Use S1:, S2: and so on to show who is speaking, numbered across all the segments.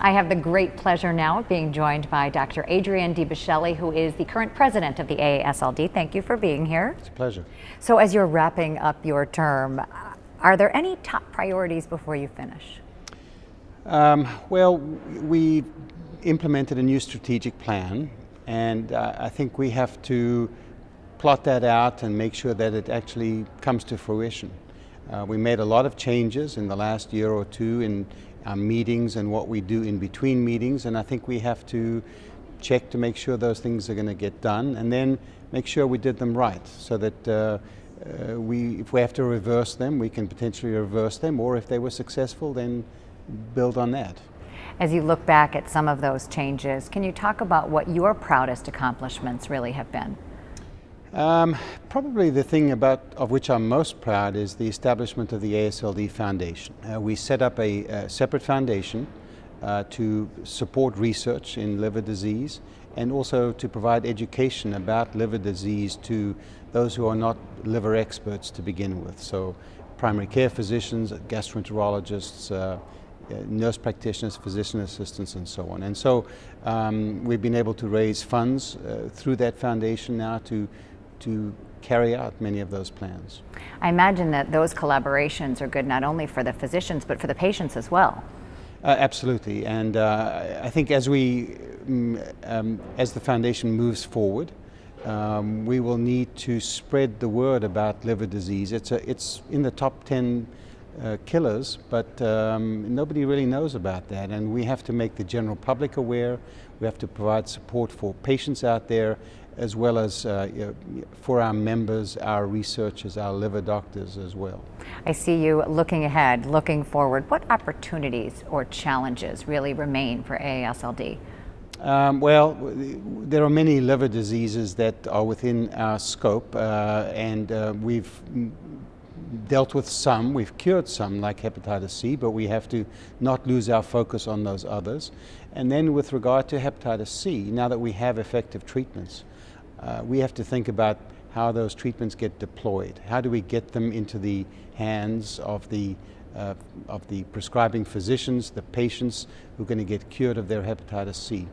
S1: I have the great pleasure now of being joined by Dr. Adrian Di Bisceglie, who is the current president of the AASLD. Thank you for being here.
S2: It's a pleasure.
S1: So as you're wrapping up your term, are there any top priorities before you finish?
S2: Well, we implemented a new strategic plan, and I think we have to plot that out and make sure that it actually comes to fruition. We made a lot of changes in the last year or two in our meetings and what we do in between meetings, and I think we have to check to make sure those things are going to get done, and then make sure we did them right, so that if we have to reverse them, we can potentially reverse them, or if they were successful, then build on that.
S1: As you look back at some of those changes, can you talk about what your proudest accomplishments really have been?
S2: Probably the thing of which I'm most proud is the establishment of the AASLD Foundation. We set up a separate foundation to support research in liver disease, and also to provide education about liver disease to those who are not liver experts to begin with. So primary care physicians, gastroenterologists, nurse practitioners, physician assistants, and so on. And so we've been able to raise funds through that foundation now to carry out many of those plans.
S1: I imagine that those collaborations are good not only for the physicians but for the patients as well.
S2: Absolutely, and I think as the foundation moves forward, we will need to spread the word about liver disease. It's in the top 10 killers, but nobody really knows about that, and we have to make the general public aware. We have to provide support for patients out there, as well as for our members, our researchers, our liver doctors as well.
S1: I see you looking ahead, looking forward. What opportunities or challenges really remain for AASLD?
S2: Well, there are many liver diseases that are within our scope, and we've dealt with some, we've cured some like hepatitis C, but we have to not lose our focus on those others. And then with regard to hepatitis C, now that we have effective treatments, we have to think about how those treatments get deployed. How do we get them into the hands of the prescribing physicians, the patients who are going to get cured of their hepatitis C?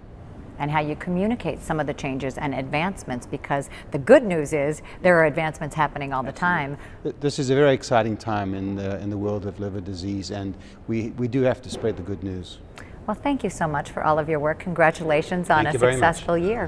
S1: And how you communicate some of the changes and advancements, because the good news is there are advancements happening all the time.
S2: This is a very exciting time in the world of liver disease, and we do have to spread the good news.
S1: Well, thank you so much for all of your work. Congratulations on a successful year.